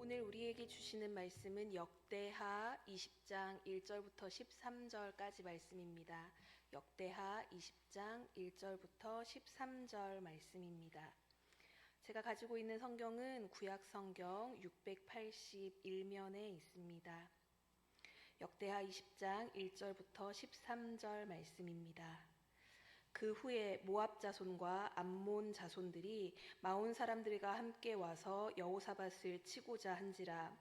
오늘 우리에게 주시는 말씀은 역대하 20장 1절부터 13절까지 말씀입니다. 역대하 20장 1절부터 13절 말씀입니다. 제가 가지고 있는 성경은 구약 성경 681면에 있습니다. 역대하 20장 1절부터 13절 말씀입니다. 그 후에 모압 자손과 암몬 자손들이 마온 사람들과 함께 와서 여호사밧을 치고자 한지라.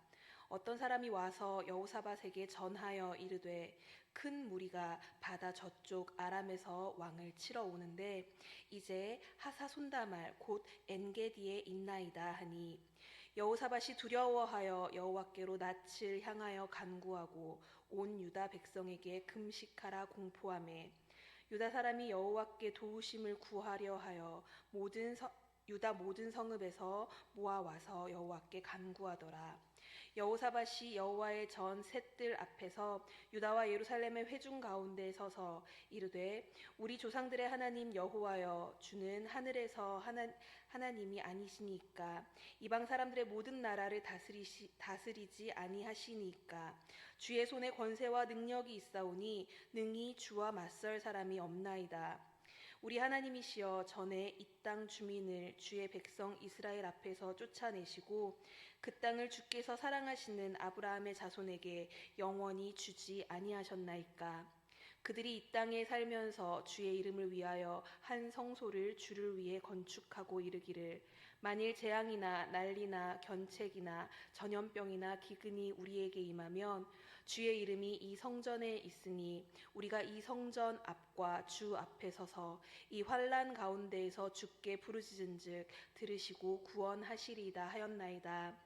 어떤 사람이 와서 여호사밧에게 전하여 이르되 큰 무리가 바다 저쪽 아람에서 왕을 치러 오는데 이제 하사손다말 곧 엔게디에 있나이다 하니, 여호사밧이 두려워하여 여호와께로 낯을 향하여 간구하고 온 유다 백성에게 금식하라 공포하매, 유다 사람이 여호와께 도우심을 구하려 하여 유다 모든 성읍에서 모아와서 여호와께 간구하더라. 여호사밧이 여호와의 전 셋들 앞에서 유다와 예루살렘의 회중 가운데 서서 이르되, 우리 조상들의 하나님 여호와여, 주는 하늘에서 하나님이 아니시니까 이방 사람들의 모든 나라를 다스리지 아니하시니까 주의 손에 권세와 능력이 있사오니 능히 주와 맞설 사람이 없나이다. 우리 하나님이시여, 전에 이 땅 주민을 주의 백성 이스라엘 앞에서 쫓아내시고 그 땅을 주께서 사랑하시는 아브라함의 자손에게 영원히 주지 아니하셨나이까. 그들이 이 땅에 살면서 주의 이름을 위하여 한 성소를 주를 위해 건축하고 이르기를, 만일 재앙이나 난리나 견책이나 전염병이나 기근이 우리에게 임하면 주의 이름이 이 성전에 있으니 우리가 이 성전 앞과 주 앞에 서서 이 환난 가운데에서 주께 부르짖은즉 들으시고 구원하시리이다 하였나이다.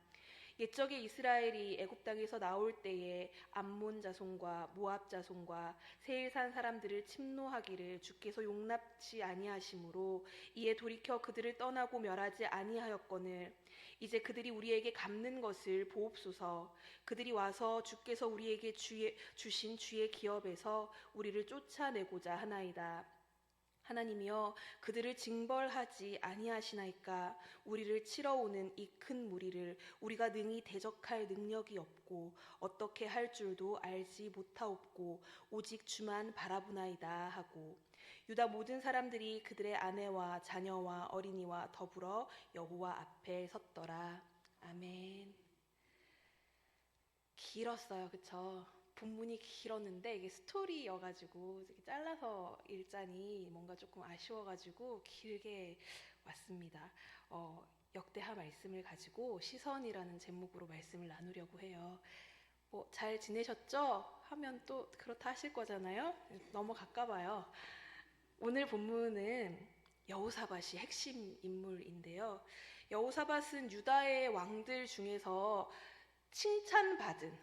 옛적에 이스라엘이 애굽 땅에서 나올 때에 암몬 자손과 모압 자손과 세일산 사람들을 침노하기를 주께서 용납치 아니하심으로 이에 돌이켜 그들을 떠나고 멸하지 아니하였거늘 이제 그들이 우리에게 갚는 것을 보옵소서. 그들이 와서 주께서 우리에게 주신 주의 기업에서 우리를 쫓아내고자 하나이다. 하나님이여, 그들을 징벌하지 아니하시나이까. 우리를 치러 오는 이 큰 무리를 우리가 능히 대적할 능력이 없고 어떻게 할 줄도 알지 못하옵고 오직 주만 바라보나이다 하고, 유다 모든 사람들이 그들의 아내와 자녀와 어린이와 더불어 여호와 앞에 섰더라. 아멘. 길었어요, 그쵸? 본문이 길었는데 이게 스토리여가지고 잘라서 읽자니 뭔가 조금 아쉬워가지고 길게 왔습니다. 역대하 말씀을 가지고 시선이라는 제목으로 말씀을 나누려고 해요. 잘 지내셨죠? 하면 또 그렇다 하실 거잖아요. 넘어갈까 봐요. 오늘 본문은 여호사밧이 핵심 인물인데요. 여호사밧은 유다의 왕들 중에서 칭찬받은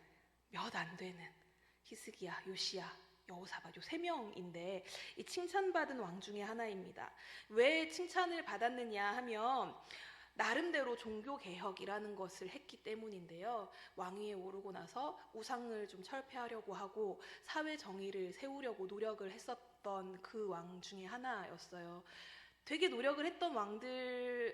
몇 안 되는 히스기야, 요시야, 여호사밧 요 세 명인데 이 칭찬받은 왕 중에 하나입니다. 왜 칭찬을 받았느냐 하면 나름대로 종교개혁이라는 것을 했기 때문인데요. 왕위에 오르고 나서 우상을 좀 철폐하려고 하고 사회 정의를 세우려고 노력을 했었던 그 왕 중에 하나였어요. 되게 노력을 했던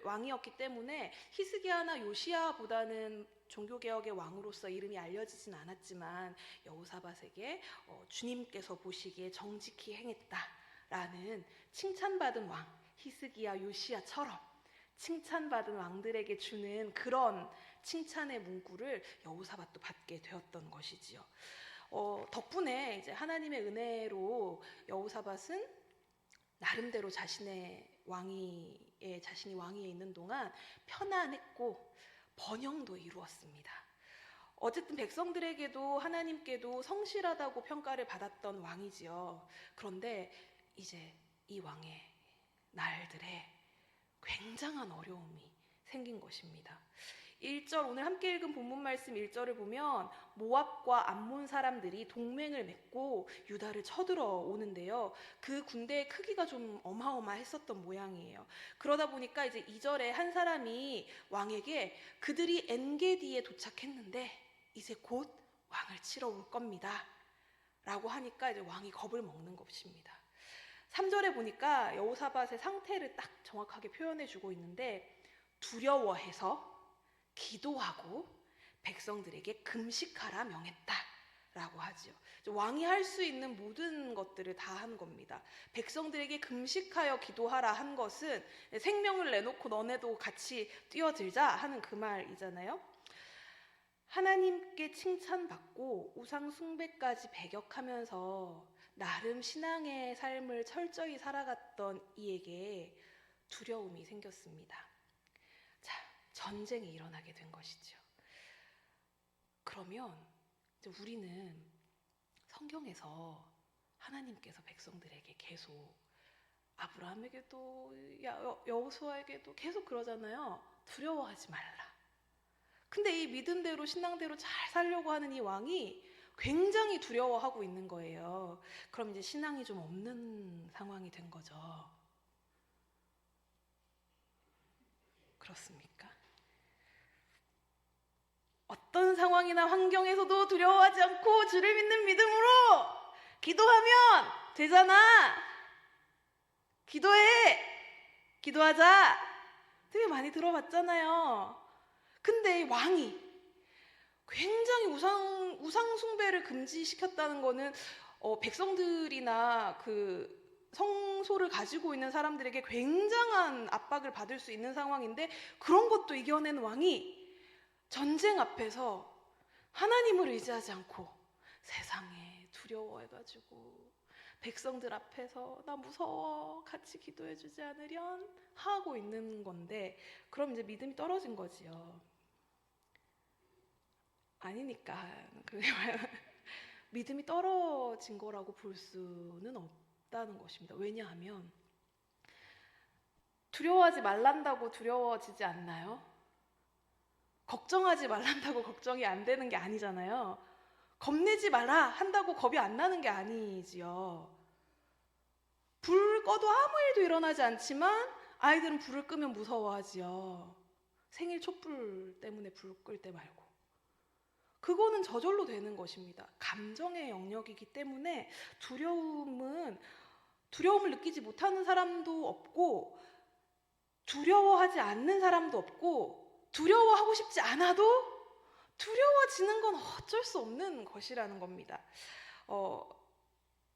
왕이었기 때문에 히스기야나 요시야보다는 종교개혁의 왕으로서 이름이 알려지진 않았지만 여호사밧에게 주님께서 보시기에 정직히 행했다라는 칭찬받은 왕, 히스기야, 요시야처럼 칭찬받은 왕들에게 주는 그런 칭찬의 문구를 여호사밧도 받게 되었던 것이지요. 덕분에 이제 하나님의 은혜로 여호사밧은 나름대로 자신이 왕위에 있는 동안 편안했고 번영도 이루었습니다. 어쨌든 백성들에게도 하나님께도 성실하다고 평가를 받았던 왕이지요. 그런데 이제 이 왕의 날들에 굉장한 어려움이 생긴 것입니다. 1절, 오늘 함께 읽은 본문 말씀 1절을 보면 모압과 암몬 사람들이 동맹을 맺고 유다를 쳐들어 오는데요. 그 군대의 크기가 좀 어마어마했었던 모양이에요. 그러다 보니까 이제 2절에 한 사람이 왕에게 그들이 엔게디에 도착했는데 이제 곧 왕을 치러 올 겁니다 라고 하니까 이제 왕이 겁을 먹는 것입니다. 3절에 보니까 여호사밧의 상태를 딱 정확하게 표현해 주고 있는데, 두려워해서 기도하고 백성들에게 금식하라 명했다라고 하지요. 왕이 할 수 있는 모든 것들을 다 한 겁니다. 백성들에게 금식하여 기도하라 한 것은 생명을 내놓고 너네도 같이 뛰어들자 하는 그 말이잖아요. 하나님께 칭찬받고 우상 숭배까지 배격하면서 나름 신앙의 삶을 철저히 살아갔던 이에게 두려움이 생겼습니다. 자, 전쟁이 일어나게 된 것이죠. 그러면 이제 우리는 성경에서 하나님께서 백성들에게 계속 아브라함에게도 여호수아에게도 계속 그러잖아요. 두려워하지 말라. 근데 이 믿음대로 신앙대로 잘 살려고 하는 이 왕이 굉장히 두려워하고 있는 거예요. 그럼 이제 신앙이 좀 없는 상황이 된 거죠. 그렇습니까? 어떤 상황이나 환경에서도 두려워하지 않고 주를 믿는 믿음으로 기도하면 되잖아. 기도해. 기도하자. 되게 많이 들어봤잖아요. 근데 왕이 굉장히 우상 숭배를 금지시켰다는 거는 백성들이나 그 성소를 가지고 있는 사람들에게 굉장한 압박을 받을 수 있는 상황인데 그런 것도 이겨낸 왕이 전쟁 앞에서 하나님을 의지하지 않고 세상에 두려워해가지고 백성들 앞에서 나 무서워 같이 기도해주지 않으련 하고 있는 건데 그럼 이제 믿음이 떨어진 거지요. 아니니까 믿음이 떨어진 거라고 볼 수는 없다는 것입니다. 왜냐하면 두려워하지 말란다고 두려워지지 않나요? 걱정하지 말란다고 걱정이 안 되는 게 아니잖아요. 겁내지 마라 한다고 겁이 안 나는 게 아니지요. 불 꺼도 아무 일도 일어나지 않지만 아이들은 불을 끄면 무서워하지요. 생일 촛불 때문에 불 끌 때 말고. 그거는 저절로 되는 것입니다. 감정의 영역이기 때문에 두려움을 느끼지 못하는 사람도 없고 두려워하지 않는 사람도 없고 두려워하고 싶지 않아도 두려워지는 건 어쩔 수 없는 것이라는 겁니다.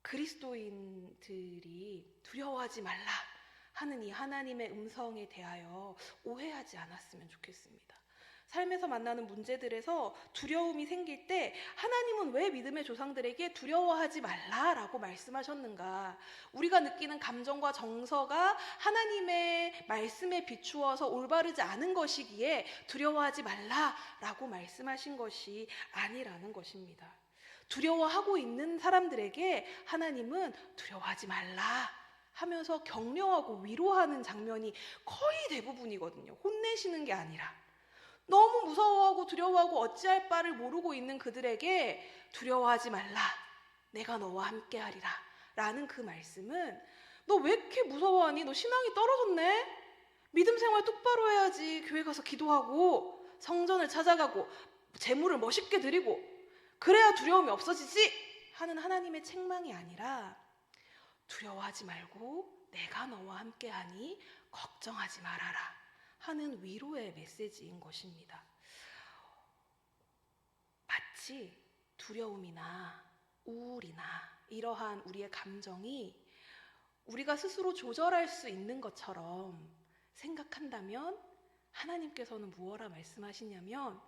그리스도인들이 두려워하지 말라 하는 이 하나님의 음성에 대하여 오해하지 않았으면 좋겠습니다. 삶에서 만나는 문제들에서 두려움이 생길 때 하나님은 왜 믿음의 조상들에게 두려워하지 말라라고 말씀하셨는가? 우리가 느끼는 감정과 정서가 하나님의 말씀에 비추어서 올바르지 않은 것이기에 두려워하지 말라라고 말씀하신 것이 아니라는 것입니다. 두려워하고 있는 사람들에게 하나님은 두려워하지 말라 하면서 격려하고 위로하는 장면이 거의 대부분이거든요. 혼내시는 게 아니라. 너무 무서워하고 두려워하고 어찌할 바를 모르고 있는 그들에게 두려워하지 말라. 내가 너와 함께하리라. 라는 그 말씀은 너 왜 이렇게 무서워하니? 너 신앙이 떨어졌네? 믿음 생활 똑바로 해야지. 교회 가서 기도하고 성전을 찾아가고 제물을 멋있게 드리고 그래야 두려움이 없어지지 하는 하나님의 책망이 아니라 두려워하지 말고 내가 너와 함께하니 걱정하지 말아라 하는 위로의 메시지인 것입니다. 마치 두려움이나 우울이나 이러한 우리의 감정이 우리가 스스로 조절할 수 있는 것처럼 생각한다면 하나님께서는 무엇라 말씀하시냐면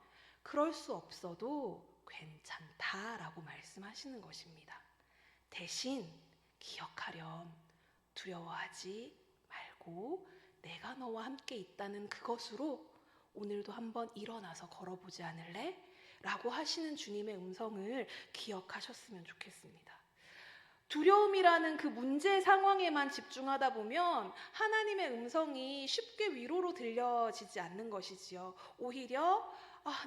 그럴 수 없어도 괜찮다라고 말씀하시는 것입니다. 대신 기억하렴. 두려워하지 말고 내가 너와 함께 있다는 그것으로 오늘도 한번 일어나서 걸어보지 않을래? 라고 하시는 주님의 음성을 기억하셨으면 좋겠습니다. 두려움이라는 그 문제 상황에만 집중하다 보면 하나님의 음성이 쉽게 위로로 들려지지 않는 것이지요. 오히려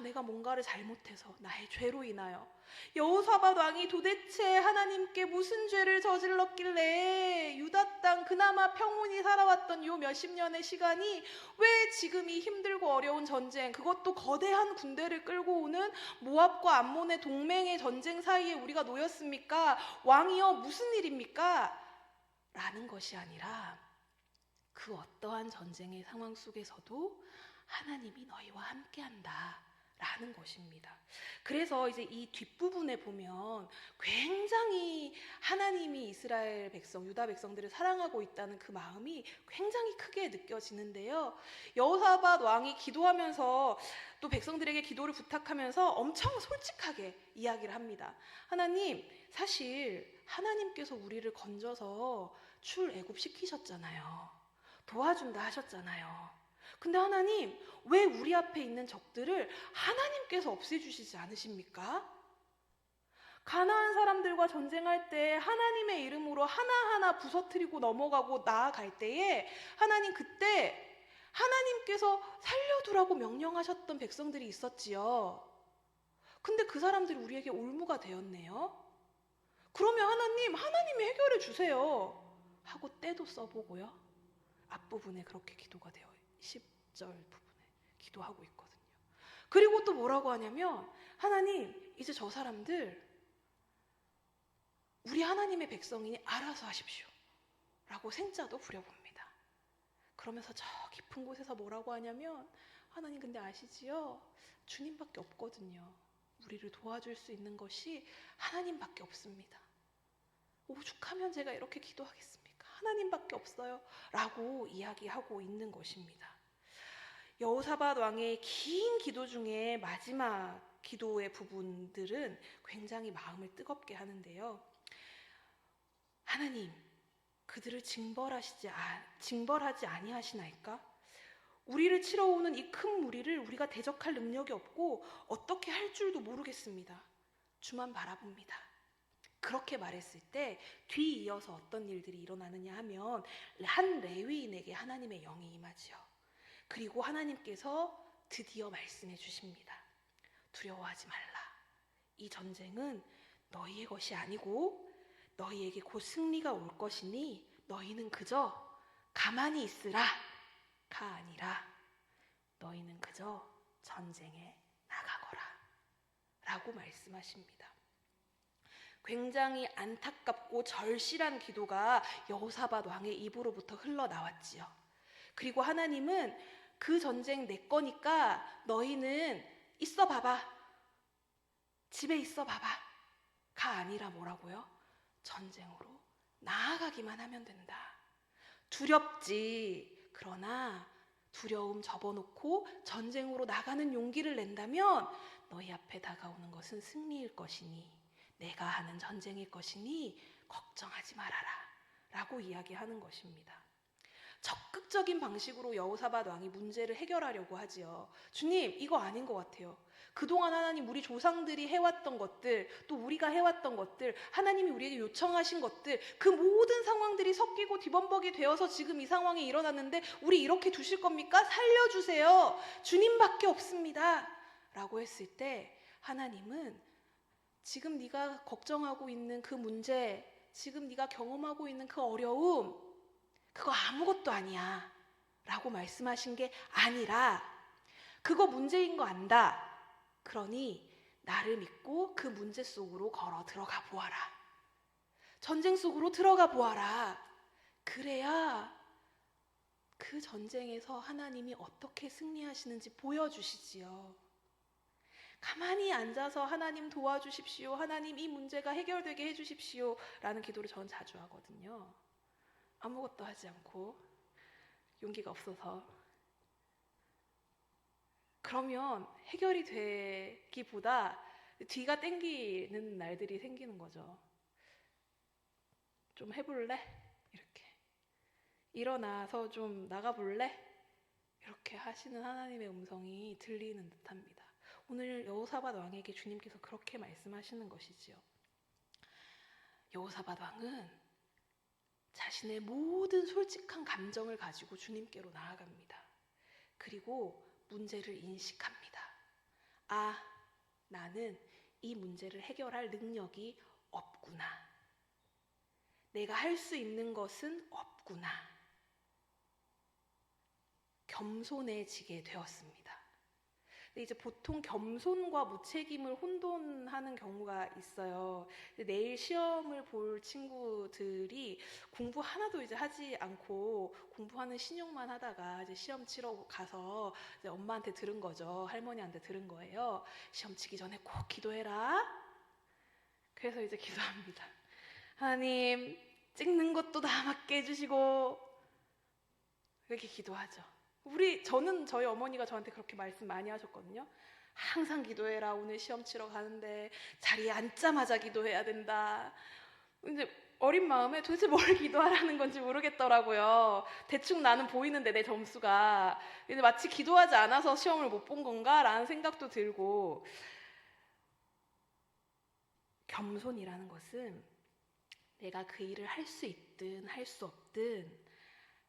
내가 뭔가를 잘못해서 나의 죄로 인하여 여호사밧 왕이 도대체 하나님께 무슨 죄를 저질렀길래 유다 땅 그나마 평온히 살아왔던 요 몇십 년의 시간이 왜 지금 이 힘들고 어려운 전쟁 그것도 거대한 군대를 끌고 오는 모압과 암몬의 동맹의 전쟁 사이에 우리가 놓였습니까? 왕이여 무슨 일입니까? 라는 것이 아니라 그 어떠한 전쟁의 상황 속에서도 하나님이 너희와 함께한다 라는 것입니다. 그래서 이제 이 뒷부분에 보면 굉장히 하나님이 이스라엘 백성, 유다 백성들을 사랑하고 있다는 그 마음이 굉장히 크게 느껴지는데요. 여호사밧 왕이 기도하면서 또 백성들에게 기도를 부탁하면서 엄청 솔직하게 이야기를 합니다. 하나님, 사실 하나님께서 우리를 건져서 출애굽시키셨잖아요. 도와준다 하셨잖아요. 근데 하나님, 왜 우리 앞에 있는 적들을 하나님께서 없애주시지 않으십니까? 가나안 사람들과 전쟁할 때 하나님의 이름으로 하나하나 부서뜨리고 넘어가고 나아갈 때에 하나님, 그때 하나님께서 살려두라고 명령하셨던 백성들이 있었지요. 근데 그 사람들이 우리에게 올무가 되었네요. 그러면 하나님, 하나님이 해결해 주세요 하고 때도 써보고요. 앞부분에 그렇게 기도가 되어 10절 부분에 기도하고 있거든요. 그리고 또 뭐라고 하냐면, 하나님, 이제 저 사람들 우리 하나님의 백성이니 알아서 하십시오 라고 생자도 부려봅니다. 그러면서 저 깊은 곳에서 뭐라고 하냐면, 하나님, 근데 아시지요? 주님밖에 없거든요. 우리를 도와줄 수 있는 것이 하나님밖에 없습니다. 오죽하면 제가 이렇게 기도하겠습니까? 하나님밖에 없어요 라고 이야기하고 있는 것입니다. 여호사밧 왕의 긴 기도 중에 마지막 기도의 부분들은 굉장히 마음을 뜨겁게 하는데요. 하나님, 그들을 징벌하지 아니하시나이까? 우리를 치러 오는 이 큰 무리를 우리가 대적할 능력이 없고 어떻게 할 줄도 모르겠습니다. 주만 바라봅니다. 그렇게 말했을 때 뒤이어서 어떤 일들이 일어나느냐 하면, 한 레위인에게 하나님의 영이 임하지요. 그리고 하나님께서 드디어 말씀해 주십니다. 두려워하지 말라. 이 전쟁은 너희의 것이 아니고 너희에게 곧 승리가 올 것이니 너희는 그저 가만히 있으라 가 아니라 너희는 그저 전쟁에 나가거라 라고 말씀하십니다. 굉장히 안타깝고 절실한 기도가 여호사밧 왕의 입으로부터 흘러나왔지요. 그리고 하나님은 그 전쟁 내 거니까 너희는 있어 봐봐, 집에 있어 봐봐 가 아니라 뭐라고요? 전쟁으로 나아가기만 하면 된다. 두렵지. 그러나 두려움 접어놓고 전쟁으로 나가는 용기를 낸다면 너희 앞에 다가오는 것은 승리일 것이니, 내가 하는 전쟁일 것이니 걱정하지 말아라 라고 이야기하는 것입니다. 적극적인 방식으로 여호사밧 왕이 문제를 해결하려고 하지요. 주님, 이거 아닌 것 같아요. 그동안 하나님, 우리 조상들이 해왔던 것들, 또 우리가 해왔던 것들, 하나님이 우리에게 요청하신 것들, 그 모든 상황들이 섞이고 뒤범벅이 되어서 지금 이 상황이 일어났는데 우리 이렇게 두실 겁니까? 살려주세요. 주님밖에 없습니다 라고 했을 때 하나님은 지금 네가 걱정하고 있는 그 문제, 지금 네가 경험하고 있는 그 어려움, 그거 아무것도 아니야 라고 말씀하신 게 아니라, 그거 문제인 거 안다. 그러니 나를 믿고 그 문제 속으로 걸어 들어가 보아라. 전쟁 속으로 들어가 보아라. 그래야 그 전쟁에서 하나님이 어떻게 승리하시는지 보여주시지요. 가만히 앉아서 하나님 도와주십시오, 하나님 이 문제가 해결되게 해주십시오 라는 기도를 저는 자주 하거든요. 아무것도 하지 않고, 용기가 없어서. 그러면 해결이 되기보다 뒤가 땡기는 날들이 생기는 거죠. 좀 해볼래? 이렇게. 일어나서 좀 나가볼래? 이렇게 하시는 하나님의 음성이 들리는 듯합니다. 오늘 여호사밧 왕에게 주님께서 그렇게 말씀하시는 것이지요. 여호사밧 왕은 자신의 모든 솔직한 감정을 가지고 주님께로 나아갑니다. 그리고 문제를 인식합니다. 아, 나는 이 문제를 해결할 능력이 없구나. 내가 할 수 있는 것은 없구나. 겸손해지게 되었습니다. 근데 이제 보통 겸손과 무책임을 혼돈하는 경우가 있어요. 내일 시험을 볼 친구들이 공부 하나도 이제 하지 않고 공부하는 신용만 하다가 이제 시험 치러 가서 이제 엄마한테 들은 거죠. 할머니한테 들은 거예요. 시험 치기 전에 꼭 기도해라. 그래서 이제 기도합니다. 하나님, 찍는 것도 다 맞게 해주시고, 이렇게 기도하죠. 저는 저희 어머니가 저한테 그렇게 말씀 많이 하셨거든요. 항상 기도해라. 오늘 시험 치러 가는데 자리에 앉자마자 기도해야 된다. 근데 어린 마음에 도대체 뭘 기도하라는 건지 모르겠더라고요. 대충 나는 보이는데 내 점수가. 근데 마치 기도하지 않아서 시험을 못 본 건가? 라는 생각도 들고. 겸손이라는 것은 내가 그 일을 할 수 있든 할 수 없든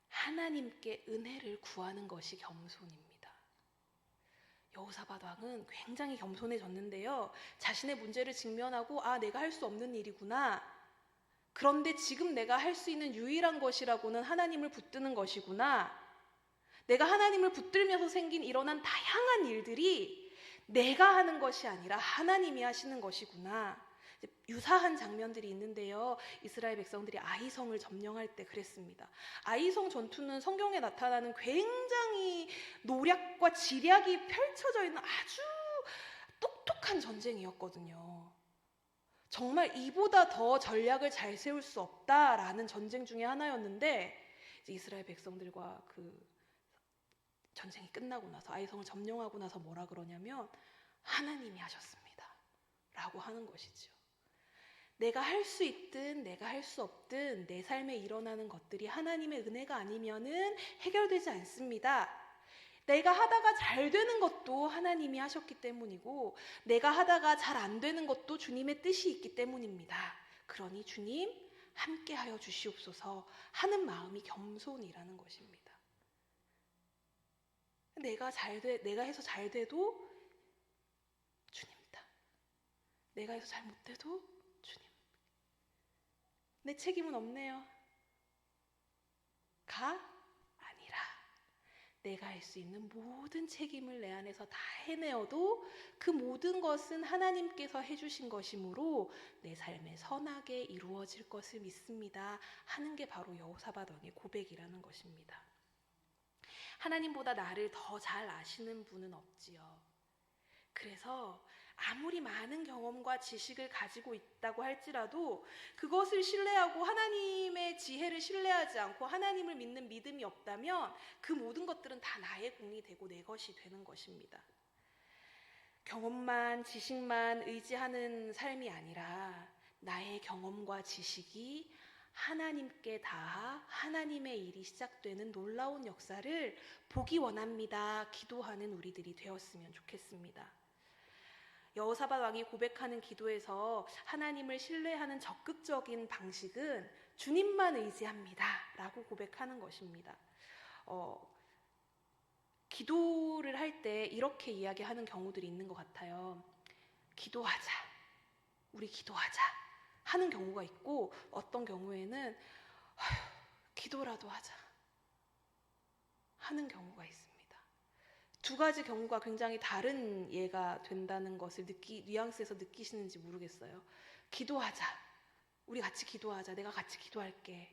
하나님께 은혜를 구하는 것이 겸손입니다. 여호사밧 왕은 굉장히 겸손해졌는데요. 자신의 문제를 직면하고 내가 할 수 없는 일이구나. 그런데 지금 내가 할 수 있는 유일한 것이라고는 하나님을 붙드는 것이구나. 내가 하나님을 붙들면서 일어난 다양한 일들이 내가 하는 것이 아니라 하나님이 하시는 것이구나. 유사한 장면들이 있는데요. 이스라엘 백성들이 아이성을 점령할 때 그랬습니다. 아이성 전투는 성경에 나타나는 굉장히 노략과 지략이 펼쳐져 있는 아주 똑똑한 전쟁이었거든요. 정말 이보다 더 전략을 잘 세울 수 없다라는 전쟁 중에 하나였는데 이제 이스라엘 백성들과 그 전쟁이 끝나고 나서 아이성을 점령하고 나서 뭐라 그러냐면 하나님이 하셨습니다 라고 하는 것이죠. 내가 할 수 있든 내가 할 수 없든 내 삶에 일어나는 것들이 하나님의 은혜가 아니면은 해결되지 않습니다. 내가 하다가 잘 되는 것도 하나님이 하셨기 때문이고 내가 하다가 잘 안 되는 것도 주님의 뜻이 있기 때문입니다. 그러니 주님 함께하여 주시옵소서 하는 마음이 겸손이라는 것입니다. 내가 해서 잘 돼도 주님이다. 내가 해서 잘 못 돼도 주님. 내 책임은 없네요. 아니라 내가 할 수 있는 모든 책임을 내 안에서 다 해내어도 그 모든 것은 하나님께서 해주신 것이므로 내 삶에 선하게 이루어질 것을 믿습니다 하는 게 바로 여호사밧 왕의 고백이라는 것입니다. 하나님보다 나를 더 잘 아시는 분은 없지요. 그래서 아무리 많은 경험과 지식을 가지고 있다고 할지라도 그것을 신뢰하고 하나님의 지혜를 신뢰하지 않고 하나님을 믿는 믿음이 없다면 그 모든 것들은 다 나의 공이 되고 내 것이 되는 것입니다. 경험만, 지식만 의지하는 삶이 아니라 나의 경험과 지식이 하나님께 닿아 하나님의 일이 시작되는 놀라운 역사를 보기 원합니다. 기도하는 우리들이 되었으면 좋겠습니다. 여호사밧 왕이 고백하는 기도에서 하나님을 신뢰하는 적극적인 방식은 주님만 의지합니다 라고 고백하는 것입니다. 기도를 할 때 이렇게 이야기하는 경우들이 있는 것 같아요. 기도하자, 우리 기도하자 하는 경우가 있고 어떤 경우에는 기도라도 하자 하는 경우가 있습니다. 두 가지 경우가 굉장히 다른 예가 된다는 것을 뉘앙스에서 느끼시는지 모르겠어요. 기도하자. 우리 같이 기도하자. 내가 같이 기도할게.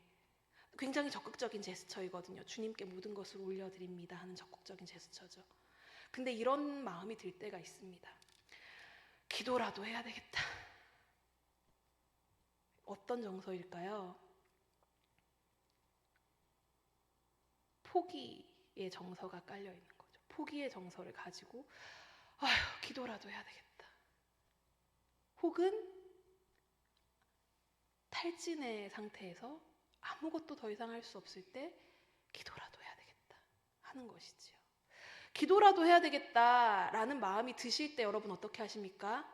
굉장히 적극적인 제스처이거든요. 주님께 모든 것을 올려드립니다 하는 적극적인 제스처죠. 근데 이런 마음이 들 때가 있습니다. 기도라도 해야 되겠다. 어떤 정서일까요? 포기의 정서가 깔려 있는 거죠. 포기의 정서를 가지고 기도라도 해야 되겠다. 혹은 탈진의 상태에서 아무것도 더 이상 할 수 없을 때 기도라도 해야 되겠다 하는 것이지요. 기도라도 해야 되겠다라는 마음이 드실 때 여러분 어떻게 하십니까?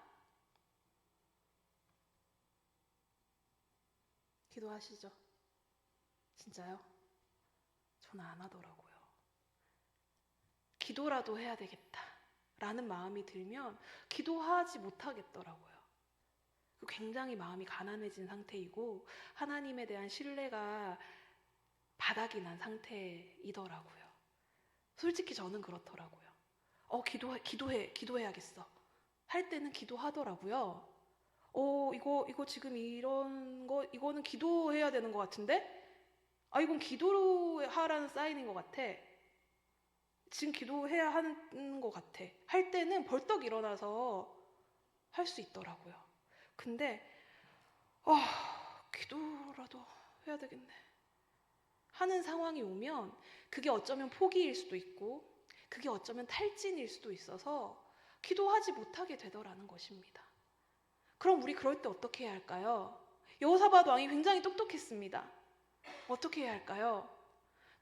기도하시죠? 진짜요? 저는 안 하더라고요. 기도라도 해야 되겠다라는 마음이 들면 기도하지 못하겠더라고요. 굉장히 마음이 가난해진 상태이고 하나님에 대한 신뢰가 바닥이 난 상태이더라고요. 솔직히 저는 그렇더라고요. 기도해야겠어. 할 때는 기도하더라고요. 이거 지금 이런 거, 이거는 기도해야 되는 것 같은데? 이건 기도하라는 사인인 것 같아. 지금 기도해야 하는 것 같아. 할 때는 벌떡 일어나서 할 수 있더라고요. 근데, 기도라도 해야 되겠네. 하는 상황이 오면 그게 어쩌면 포기일 수도 있고, 그게 어쩌면 탈진일 수도 있어서 기도하지 못하게 되더라는 것입니다. 그럼 우리 그럴 때 어떻게 해야 할까요? 여호사밧 왕이 굉장히 똑똑했습니다. 어떻게 해야 할까요?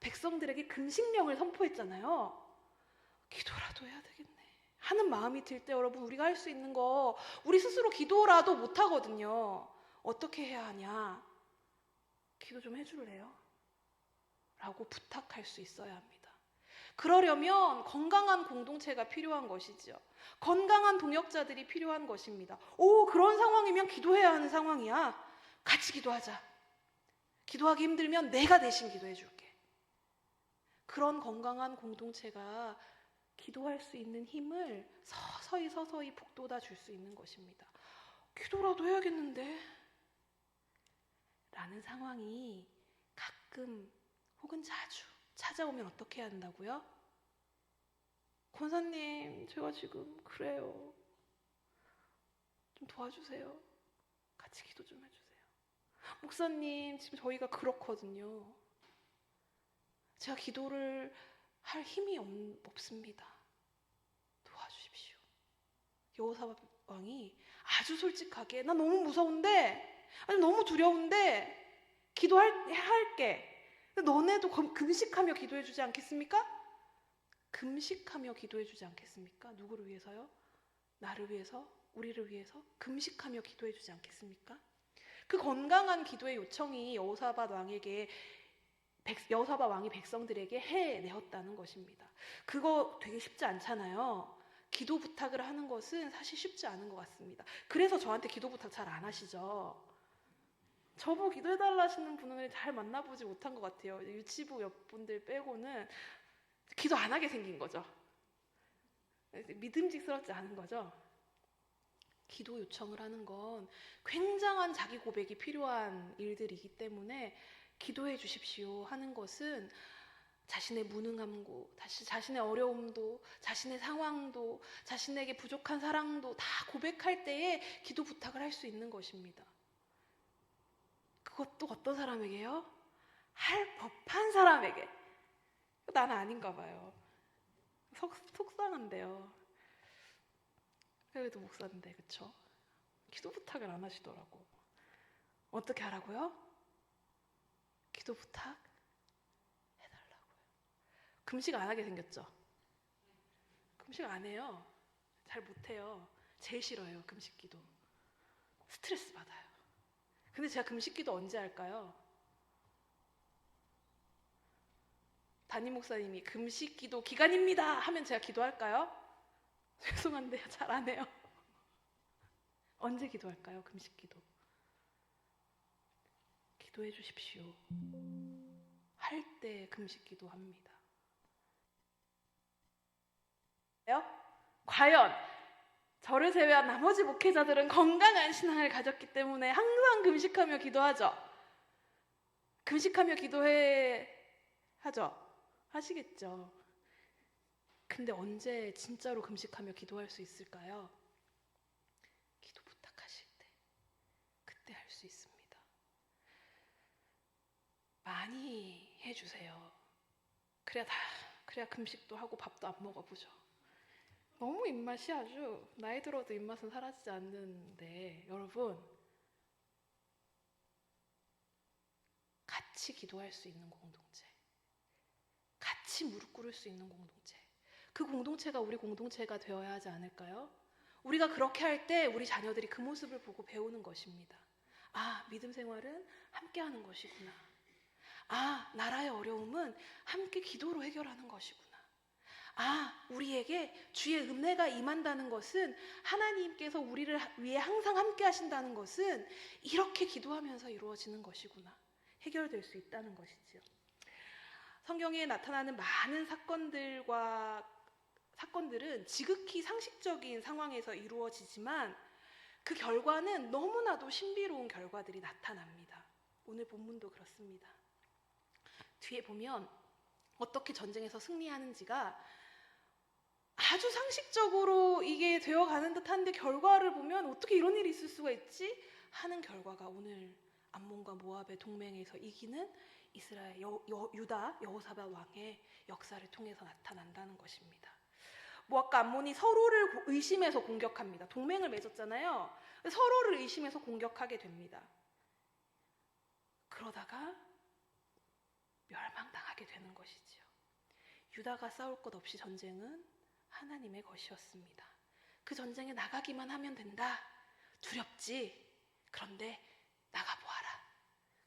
백성들에게 금식령을 선포했잖아요. 기도라도 해야 되겠네 하는 마음이 들 때 여러분, 우리가 할 수 있는 거, 우리 스스로 기도라도 못하거든요. 어떻게 해야 하냐? 기도 좀 해줄래요? 라고 부탁할 수 있어야 합니다. 그러려면 건강한 공동체가 필요한 것이죠. 건강한 동역자들이 필요한 것입니다. 그런 상황이면 기도해야 하는 상황이야. 같이 기도하자. 기도하기 힘들면 내가 대신 기도해 줄게. 그런 건강한 공동체가 기도할 수 있는 힘을 서서히 북돋아 줄 수 있는 것입니다. 기도라도 해야겠는데 라는 상황이 가끔 혹은 자주 찾아오면 어떻게 해야 한다고요? 권사님, 제가 지금 그래요. 좀 도와주세요. 같이 기도 좀 해주세요. 목사님, 지금 저희가 그렇거든요. 제가 기도를 할 힘이 없습니다. 도와주십시오. 여호사밧 왕이 아주 솔직하게, 나 너무 무서운데, 너무 두려운데 기도할게. 너네도 금식하며 기도해 주지 않겠습니까? 금식하며 기도해 주지 않겠습니까? 누구를 위해서요? 나를 위해서? 우리를 위해서? 금식하며 기도해 주지 않겠습니까? 그 건강한 기도의 요청이 여호사밧 왕이 백성들에게 해내었다는 것입니다. 그거 되게 쉽지 않잖아요. 기도 부탁을 하는 것은 사실 쉽지 않은 것 같습니다. 그래서 저한테 기도 부탁 잘 안 하시죠? 저보고 기도해달라 하시는 분을 잘 만나보지 못한 것 같아요. 유치부 몇 분들 빼고는 기도 안 하게 생긴 거죠. 믿음직스럽지 않은 거죠. 기도 요청을 하는 건 굉장한 자기 고백이 필요한 일들이기 때문에 기도해 주십시오 하는 것은 자신의 무능함도, 자신의 어려움도, 자신의 상황도, 자신에게 부족한 사랑도 다 고백할 때에 기도 부탁을 할 수 있는 것입니다. 그것도 어떤 사람에게요? 할 법한 사람에게. 나는 아닌가 봐요. 속상한데요. 그래도 목사인데, 그쵸? 기도 부탁을 안 하시더라고. 어떻게 하라고요? 기도 부탁 해달라고요. 금식 안 하게 생겼죠? 금식 안 해요. 잘 못해요. 제일 싫어요, 금식 기도. 스트레스 받아요. 근데 제가 금식 기도 언제 할까요? 담임 목사님이 금식 기도 기간입니다 하면 제가 기도할까요? 죄송한데요, 잘 안 해요. 언제 기도할까요? 금식 기도. 기도해 주십시오. 할 때 금식 기도합니다. 과연 저를 제외한 나머지 목회자들은 건강한 신앙을 가졌기 때문에 항상 금식하며 기도하죠. 금식하며 하죠. 하시겠죠. 근데 언제 진짜로 금식하며 기도할 수 있을까요? 기도 부탁하실 때, 그때 할 수 있습니다. 많이 해주세요. 그래야 금식도 하고 밥도 안 먹어보죠. 너무 입맛이 아주 나이 들어도 입맛은 사라지지 않는데, 여러분, 같이 기도할 수 있는 공동체, 같이 무릎 꿇을 수 있는 공동체, 그 공동체가 우리 공동체가 되어야 하지 않을까요? 우리가 그렇게 할 때 우리 자녀들이 그 모습을 보고 배우는 것입니다. 믿음 생활은 함께 하는 것이구나. 나라의 어려움은 함께 기도로 해결하는 것이구나. 우리에게 주의 은혜가 임한다는 것은, 하나님께서 우리를 위해 항상 함께 하신다는 것은 이렇게 기도하면서 이루어지는 것이구나. 해결될 수 있다는 것이지요. 성경에 나타나는 많은 사건들과 사건들은 지극히 상식적인 상황에서 이루어지지만 그 결과는 너무나도 신비로운 결과들이 나타납니다. 오늘 본문도 그렇습니다. 뒤에 보면 어떻게 전쟁에서 승리하는지가 아주 상식적으로 이게 되어가는 듯한데 결과를 보면 어떻게 이런 일이 있을 수가 있지? 하는 결과가 오늘 암몬과 모압의 동맹에서 이기는 이스라엘 유다 여호사밧 왕의 역사를 통해서 나타난다는 것입니다. 모압과 암몬이 서로를 의심해서 공격합니다. 동맹을 맺었잖아요. 서로를 의심해서 공격하게 됩니다. 그러다가 멸망당하게 되는 것이지요. 유다가 싸울 것 없이 전쟁은 하나님의 것이었습니다. 그 전쟁에 나가기만 하면 된다. 두렵지. 그런데 나가보아라.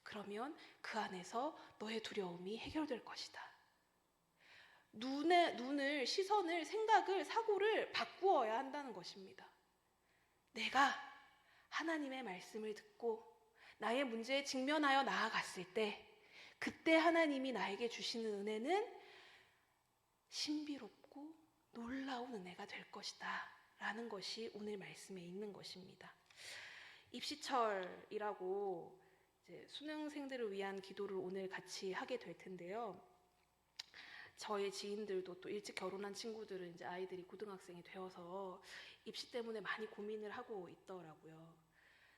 그러면 그 안에서 너의 두려움이 해결될 것이다. 눈을, 시선을, 생각을, 사고를 바꾸어야 한다는 것입니다. 내가 하나님의 말씀을 듣고 나의 문제에 직면하여 나아갔을 때 그때 하나님이 나에게 주시는 은혜는 신비롭고 놀라운 은혜가 될 것이다 라는 것이 오늘 말씀에 있는 것입니다. 입시철이라고 이제 수능생들을 위한 기도를 오늘 같이 하게 될 텐데요. 저의 지인들도 또 일찍 결혼한 친구들은 이제 아이들이 고등학생이 되어서 입시 때문에 많이 고민을 하고 있더라고요.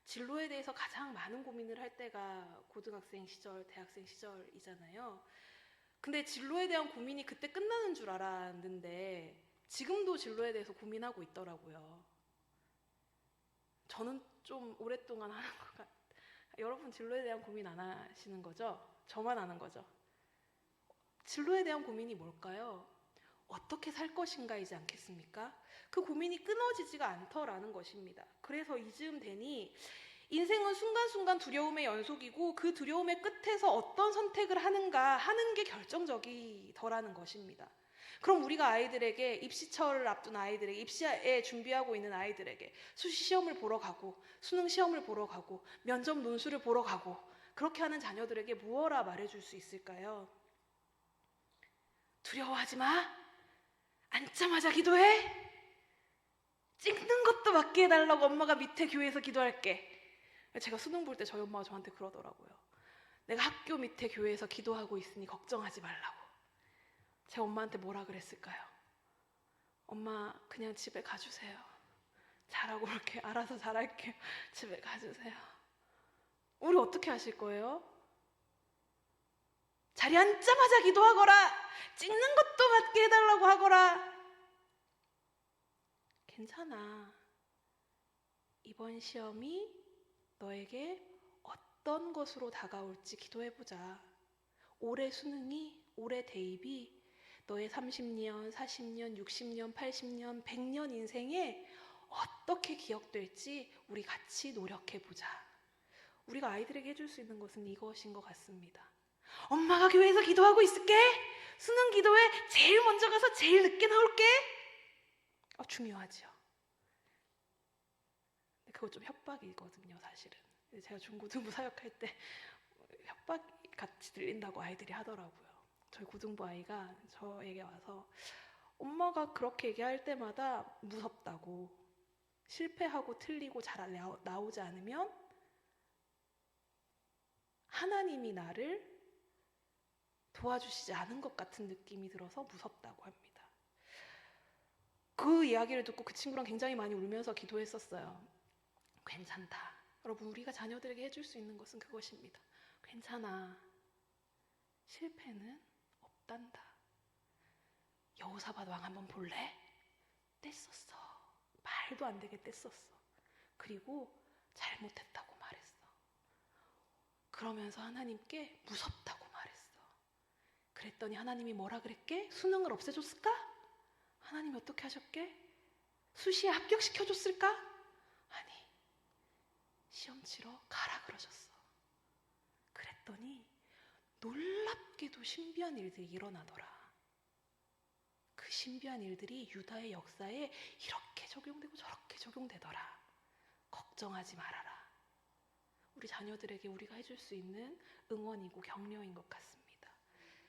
진로에 대해서 가장 많은 고민을 할 때가 고등학생 시절, 대학생 시절이잖아요. 근데 진로에 대한 고민이 그때 끝나는 줄 알았는데 지금도 진로에 대해서 고민하고 있더라고요. 저는 좀 오랫동안 하는 것 같아요. 여러분 진로에 대한 고민 안 하시는 거죠? 저만 하는 거죠? 진로에 대한 고민이 뭘까요? 어떻게 살 것인가이지 않겠습니까? 그 고민이 끊어지지가 않더라는 것입니다. 그래서 이즈음 되니 인생은 순간순간 두려움의 연속이고 그 두려움의 끝에서 어떤 선택을 하는가 하는 게 결정적이더라는 것입니다. 그럼 우리가 아이들에게 입시철을 앞둔 아이들에게 입시에 준비하고 있는 아이들에게 수시 시험을 보러 가고 수능 시험을 보러 가고 면접 논술을 보러 가고 그렇게 하는 자녀들에게 무엇라 말해줄 수 있을까요? 두려워하지 마. 앉자마자 기도해. 찍는 것도 맞게 해달라고 엄마가 밑에 교회에서 기도할게. 제가 수능 볼 때 저희 엄마가 저한테 그러더라고요. 내가 학교 밑에 교회에서 기도하고 있으니 걱정하지 말라고. 제 엄마한테 뭐라 그랬을까요? 엄마 그냥 집에 가주세요. 잘하고 올게. 알아서 잘할게요. 집에 가주세요. 우리 어떻게 하실 거예요? 자리에 앉자마자 기도하거라. 찍는 것도 맞게 해달라고 하거라. 괜찮아. 이번 시험이 너에게 어떤 것으로 다가올지 기도해보자. 올해 수능이, 올해 대입이 너의 30년, 40년, 60년, 80년, 100년 인생에 어떻게 기억될지 우리 같이 노력해보자. 우리가 아이들에게 해줄 수 있는 것은 이것인 것 같습니다. 엄마가 교회에서 기도하고 있을게. 수능 기도에 제일 먼저 가서 제일 늦게 나올게. 중요하죠. 그거 좀 협박이거든요, 사실은. 제가 중고등부 사역할 때 협박 같이 들린다고 아이들이 하더라고요. 저희 고등부 아이가 저에게 와서 엄마가 그렇게 얘기할 때마다 무섭다고, 실패하고 틀리고 잘 나오지 않으면 하나님이 나를 도와주시지 않은 것 같은 느낌이 들어서 무섭다고 합니다. 그 이야기를 듣고 그 친구랑 굉장히 많이 울면서 기도했었어요. 괜찮다. 여러분, 우리가 자녀들에게 해줄 수 있는 것은 그것입니다. 괜찮아. 실패는 없단다. 여호사밧 왕 한번 볼래? 뗐었어. 말도 안 되게 뗐었어. 그리고 잘못했다고 말했어. 그러면서 하나님께 무섭다고 말했어. 그랬더니 하나님이 뭐라 그랬게? 수능을 없애줬을까? 하나님이 어떻게 하셨게? 수시에 합격시켜줬을까? 아니, 시험 치러 가라 그러셨어. 그랬더니 놀랍게도 신비한 일들이 일어나더라. 그 신비한 일들이 유다의 역사에 이렇게 적용되고 저렇게 적용되더라. 걱정하지 말아라. 우리 자녀들에게 우리가 해줄 수 있는 응원이고 격려인 것 같습니다.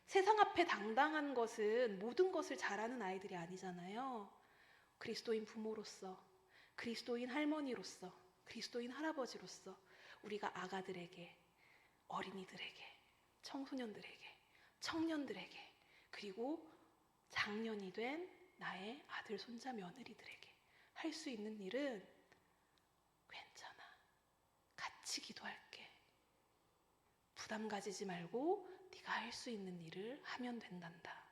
세상 앞에 당당한 것은 모든 것을 잘하는 아이들이 아니잖아요. 그리스도인 부모로서, 그리스도인 할머니로서, 그리스도인 할아버지로서 우리가 아가들에게, 어린이들에게, 청소년들에게, 청년들에게, 그리고 장년이 된 나의 아들, 손자, 며느리들에게 할 수 있는 일은 괜찮아. 같이 기도할게. 부담 가지지 말고 네가 할 수 있는 일을 하면 된단다.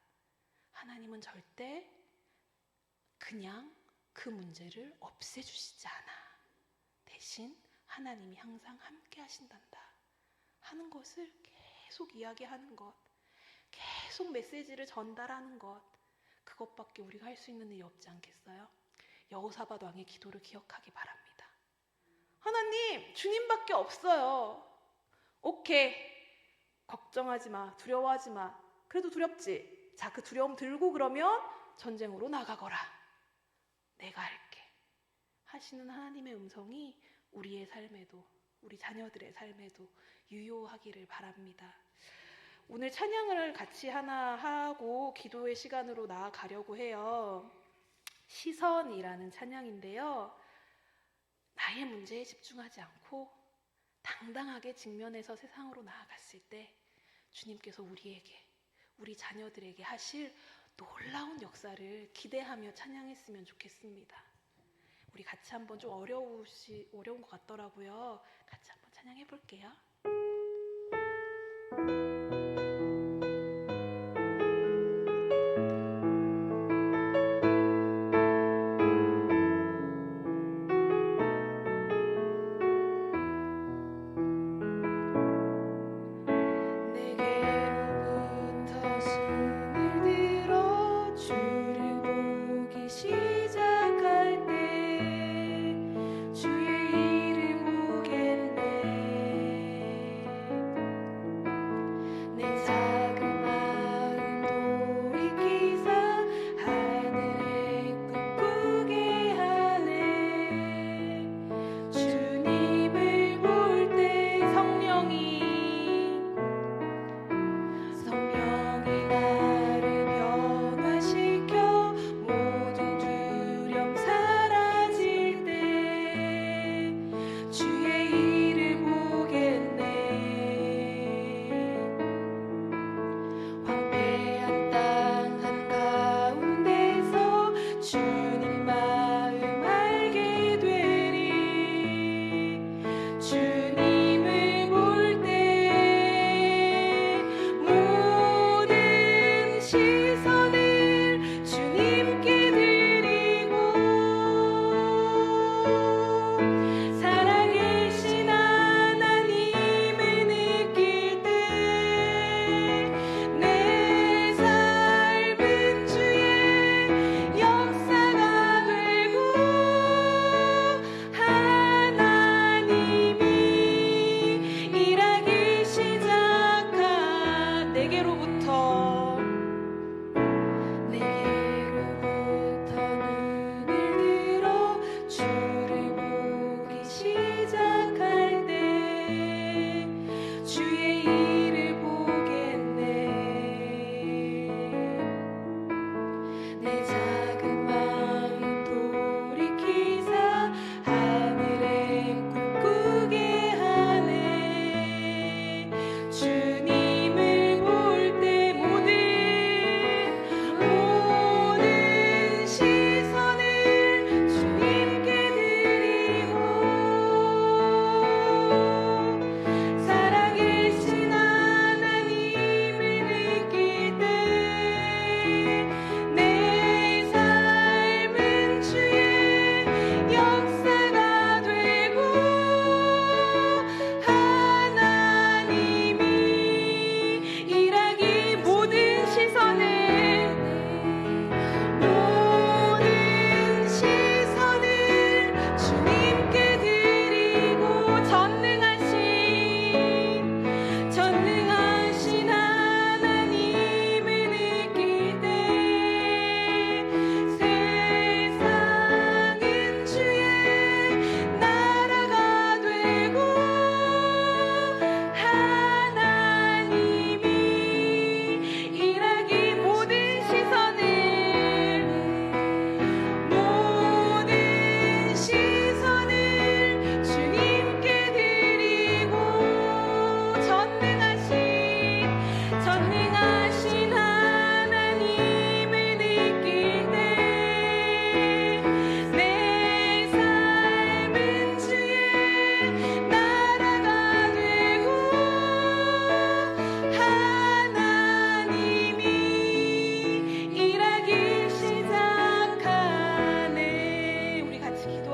하나님은 절대 그냥 그 문제를 없애주시지 않아. 대신 하나님이 항상 함께 하신단다 하는 것을 계속 이야기하는 것, 계속 메시지를 전달하는 것, 그것밖에 우리가 할 수 있는 일이 없지 않겠어요? 여호사밧 왕의 기도를 기억하기 바랍니다. 하나님, 주님밖에 없어요. 오케이, 걱정하지 마, 두려워하지 마. 그래도 두렵지? 자, 그 두려움 들고 그러면 전쟁으로 나가거라. 내가 할게 하시는 하나님의 음성이 우리의 삶에도, 우리 자녀들의 삶에도 유효하기를 바랍니다. 오늘 찬양을 같이 하나 하고 기도의 시간으로 나아가려고 해요. 시선이라는 찬양인데요, 나의 문제에 집중하지 않고 당당하게 직면해서 세상으로 나아갔을 때 주님께서 우리에게, 우리 자녀들에게 하실 놀라운 역사를 기대하며 찬양했으면 좋겠습니다. 우리 같이 한번, 좀 어려운 것 같더라고요. 같이 한번 찬양해 볼게요.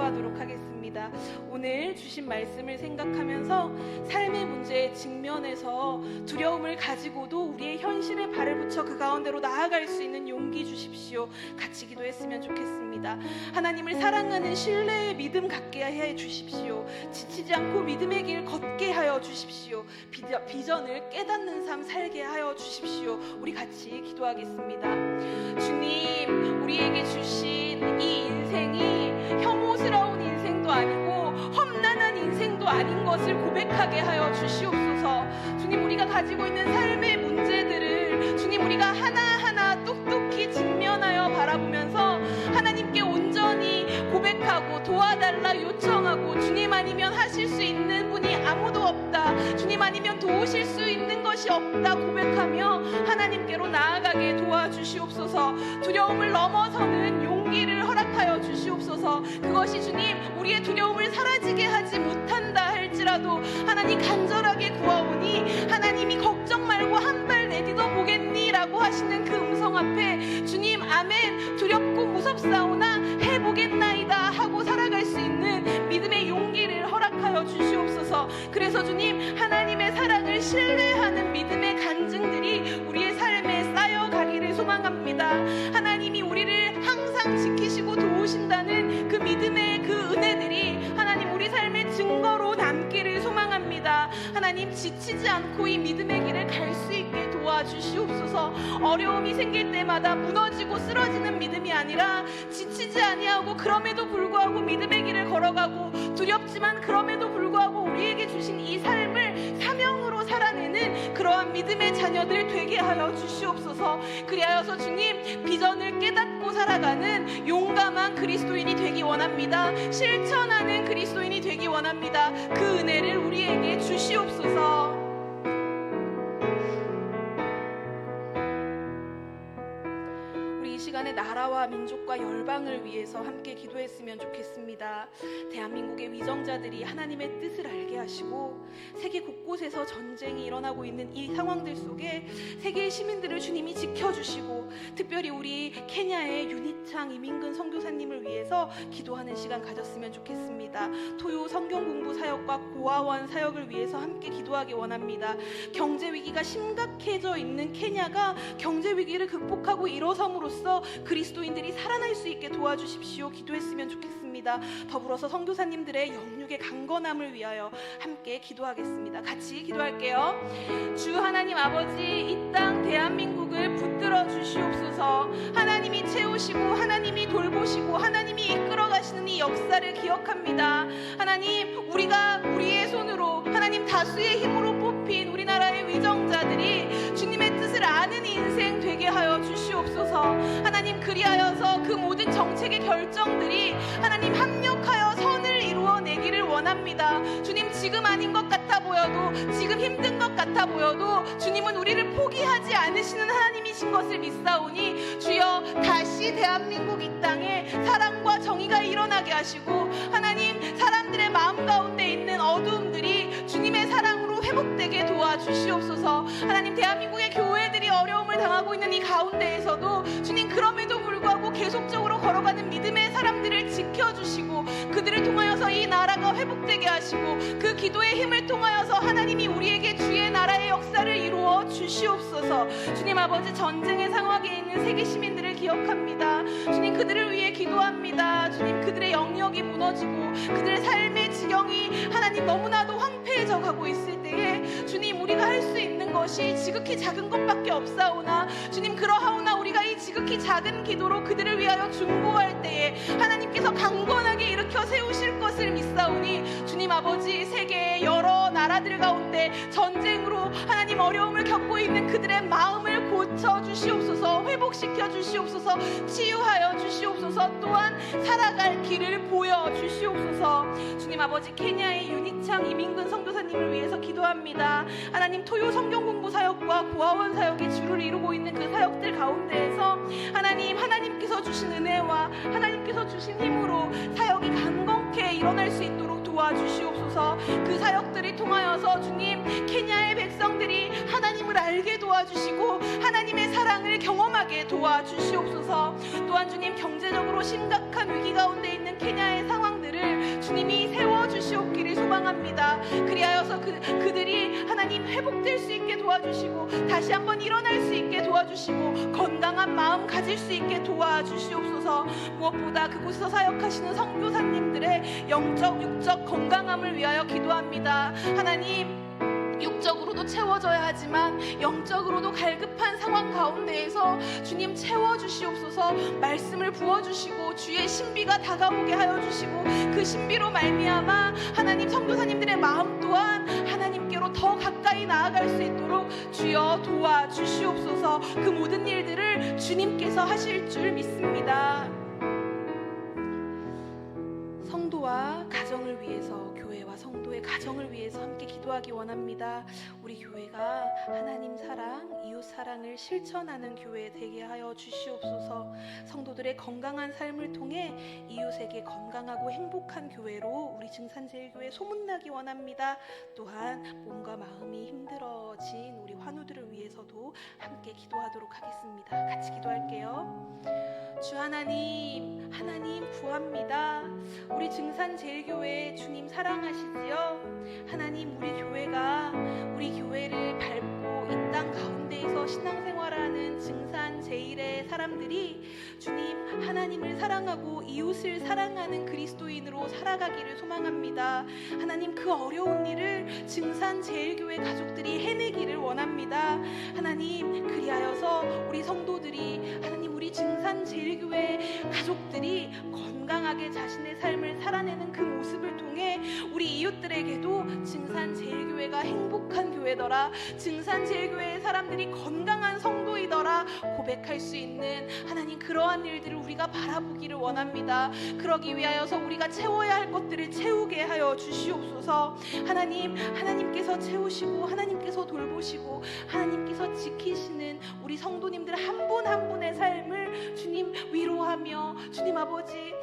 기도하도록 하겠습니다. 오늘 주신 말씀을 생각하면서 삶의 문제에 직면해서 두려움을 가지고도 우리의 현실에 발을 붙여 그 가운데로 나아갈 수 있는 용기 주십시오. 같이 기도했으면 좋겠습니다. 하나님을 사랑하는 신뢰의 믿음 갖게 해 주십시오. 지치지 않고 믿음의 길 걷게 하여 주십시오. 비전을 깨닫는 삶 살게 하여 주십시오. 우리 같이 기도하겠습니다. 주님, 우리에게 주신 이 인생이 혐오스러운 인생도 아니고 험난한 인생도 아닌 것을 고백하게 하여 주시옵소서. 주님, 우리가 가지고 있는 삶의 문제들을 주님, 우리가 하나하나 똑똑히 직면하여 바라보면서 하나님께 온전히 고백하고 도와달라 요청하고, 주님 아니면 하실 수 있는 분이 아무도 없다, 주님 아니면 도우실 수 있는 것이 없다 고백하며 하나님께로 나아가게 도와주시옵소서. 두려움을 넘어서는 용기를 허락하여 주시옵소서. 그것이 주님, 우리의 두려움을 사라지게 하지 못한다 할지라도 하나님 간절하게 구하오니 하나님이 걱정 말고 한 발 내디뎌 보겠니 라고 하시는 그 음성 앞에 주님, 아멘, 두렵고 무섭사오나 해보겠나이다 하고 살아갈 수 있는 믿음의 용기를 허락하여 주시옵소서. 그래서 주님, 하나님의 사랑을 신뢰하는 믿음의 간증들이 우리의 삶에 쌓여가기를 소망합니다. 하나님이 우리를 항상 지키시고 도우신다는 그 믿음의 그 은혜들이 하나님 우리 삶의 증거로 남기를 소망합니다. 하나님, 지치지 않고 이 믿음의 길을 갈 수 있게 도와주시옵소서. 어려움이 생길 때마다 무너지고 쓰러지는 믿음이 아니라 지치지 아니하고 그럼에도 불구하고 믿음의 길을 걸어가고, 두렵지만 그럼에도 불구하고 우리에게 주신 이 삶을 사명으로 살아내는 그러한 믿음의 자녀들 되게 하여 주시옵소서. 그리하여서 주님, 비전을 깨닫고 살아가는 용감한 그리스도인이 되기 원합니다. 실천하는 그리스도인이 되기 원합니다. 그 은혜를 우리에게 주시옵소서. 이 시간에 나라와 민족과 열방을 위해서 함께 기도했으면 좋겠습니다. 대한민국의 위정자들이 하나님의 뜻을 알게 하시고 세계 곳곳에서 전쟁이 일어나고 있는 이 상황들 속에 세계의 시민들을 주님이 지켜주시고, 특별히 우리 케냐의 윤희창 이민근 선교사님을 위해서 기도하는 시간 가졌으면 좋겠습니다. 토요 성경 공부 사역과 고아원 사역을 위해서 함께 기도하기 원합니다. 경제 위기가 심각해져 있는 케냐가 경제 위기를 극복하고 일어섬으로써 그리스도인들이 살아날 수 있게 도와주십시오. 기도했으면 좋겠습니다. 더불어서 선교사님들의 영육의 강건함을 위하여 함께 기도하겠습니다. 같이 기도할게요. 주 하나님 아버지, 이 땅 대한민국을 붙들어 주시옵소서. 하나님이 채우시고 하나님이 돌보시고 하나님이 이끌어 가시는 이 역사를 기억합니다. 하나님, 우리가 우리의 손으로 하나님 다수의 힘으로 뽑힌 우리나라의 위정자들이 주님의 뜻을 아는 인생 되게 하여 주시옵소서. 하나님, 그리하여서 그 모든 정책의 결정들이 하나님 합력하여 선을 이루어내기를 원합니다. 주님, 지금 아닌 것 같아 보여도, 지금 힘든 것 같아 보여도 주님은 우리를 포기하지 않으시는 하나님이신 것을 믿사오니 주여, 다시 대한민국 이 땅에 사랑과 정의가 일어나게 하시고 하나님, 사람들의 마음 가운데 있는 어두움들이 주님의 사랑으로 회복되게 도와주시옵소서. 하나님, 대한민국의 교회들이 어려움을 당하고 있는 이 가운데에서도 주님, 그럼에도 불구하고 계속적으로 걸어가는 믿음의 사람들을 지켜주시고 그들을 통하여서 이 나라가 회복되게 하시고, 그 기도의 힘을 통하여서 하나님이 우리에게 주의 나라의 역사를 이루어 주시옵소서. 주님 아버지, 전쟁의 상황에 있는 세계 시민들을 기억합니다. 주님, 그들을 위해 기도합니다. 주님, 그들의 영역이 무너지고 그들의 삶의 지경이 하나님 너무나도 황폐해져 가고 있을 때에 주님, 우리가 할 수 있는 것이 지극히 작은 것밖에 없사오나 주님, 그러하오나 우리가 이 지극히 작은 기도로 그들을 위하여 중보할 때에 하나님께서 강건하게 일으켜 세우실 것을 믿사오니 주님 아버지, 세계의 여러 나라들 가운데 전쟁으로 하나님 어려움을 겪고 있는 그들의 마음을 고쳐 주시옵소서. 회복시켜 주시옵소서. 치유하여 주시옵소서. 또한 살아갈 길을 보여 주시옵소서. 주님 아버지, 케냐의 윤희창 이민근 선교사님을 위해서 기도합니다. 하나님, 토요 성경 공부 사역과 고아원 사역이 주를 이루고 있는 그 사역들 가운데에서 하나님께서 주신 은혜와 하나님께서 주신 힘으로 사역이 강건케 일어날 수 있도록 도와주시옵소서. 그 사역들이 통하여서 주님, 케냐의 백성들이 하나님을 알게 도와주시고 하나님의 사랑을 경험하게 도와주시옵소서. 또한 주님, 경제적으로 심각한 위기 가운데 있는 케냐의 상황들을 주님이 세워주시옵기를 소망합니다. 그리하여서 그들이 하나님 회복될 수 있게 도와주시고 다시 한번 일어날 수 있게 도와주시고 건강한 마음 가질 수 있게 도와주시옵소서. 무엇보다 그곳에서 사역하시는 선교사님들의 영적 육적 건강함을 위하여 기도합니다. 하나님, 육적으로도 채워져야 하지만 영적으로도 갈급한 상황 가운데에서 주님 채워주시옵소서. 말씀을 부어주시고 주의 신비가 다가오게 하여 주시고 그 신비로 말미암아 하나님 선교사님들의 마음 또한 하나님께로 더 가까이 나아갈 수 있도록 주여 도와주시옵소서. 그 모든 일들을 주님께서 하실 줄 믿습니다. 성도와 가정을 위해서, 교회와 성도의 가정을 위해서 함께 기도하기 원합니다. 우리 교회가 하나님 사랑, 이웃 사랑을 실천하는 교회 되게 하여 주시옵소서. 성도들의 건강한 삶을 통해 이웃에게 건강하고 행복한 교회로 우리 증산제일교회 소문나기 원합니다. 또한 몸과 마음이 힘들어진 우리 환우들을 위해서도 함께 기도하도록 하겠습니다. 같이 기도할게요. 주 하나님, 하나님 구합니다. 우리 증산제일교회 주님 사랑하시지요? 하나님, 우리 교회를 밟고 이 땅 가운데에서 신앙생활하는 증산제일의 사람들이 주님 하나님을 사랑하고 이웃을 사랑하는 그리스도인으로 살아가기를 소망합니다. 하나님, 그 어려운 일을 증산제일교회 가족들이 해내기를 원합니다. 하나님, 그리하여서 우리 성도들이, 하나님, 우리 증산제일교회 가족들이 건강하게 자신의 삶을 살아내는 그 모습을 통해 우리 이웃들에게도 증산제일교회가 행복한 교회더라, 증산제일교회의 사람들이 건강한 성도이더라 고백할 수 있는 하나님 그러한 일들을 우리가 바라보기를 원합니다. 그러기 위하여서 우리가 채워야 할 것들을 채우게 하여 주시옵소서. 하나님, 하나님께서 채우시고 하나님께서 돌보시고 하나님께서 지키시는 우리 성도님들 한 분 한 분의 삶을 주님 위로하며, 주님 아버지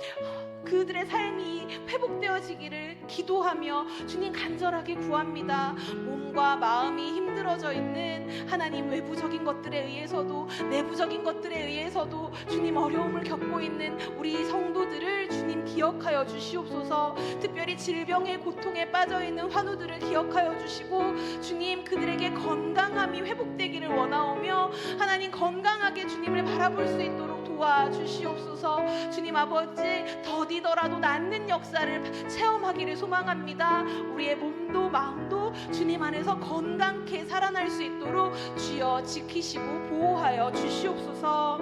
그들의 삶이 회복되어지기를 기도하며 주님 간절하게 구합니다. 몸과 마음이 힘들어져 있는 하나님 외부적인 것들에 의해서도 내부적인 것들에 의해서도 주님 어려움을 겪고 있는 우리 성도들을 주님 기억하여 주시옵소서. 특별히 질병의 고통에 빠져있는 환우들을 기억하여 주시고 주님 그들에게 건강함이 회복되기를 원하오며 하나님 건강하게 주님을 바라볼 수 있도록 도와주시옵소서. 주님 아버지 더디더라도 낫는 역사를 체험하기를 소망합니다. 우리의 몸도 마음도 주님 안에서 건강케 살아날 수 있도록 주여 지키시고 보호하여 주시옵소서.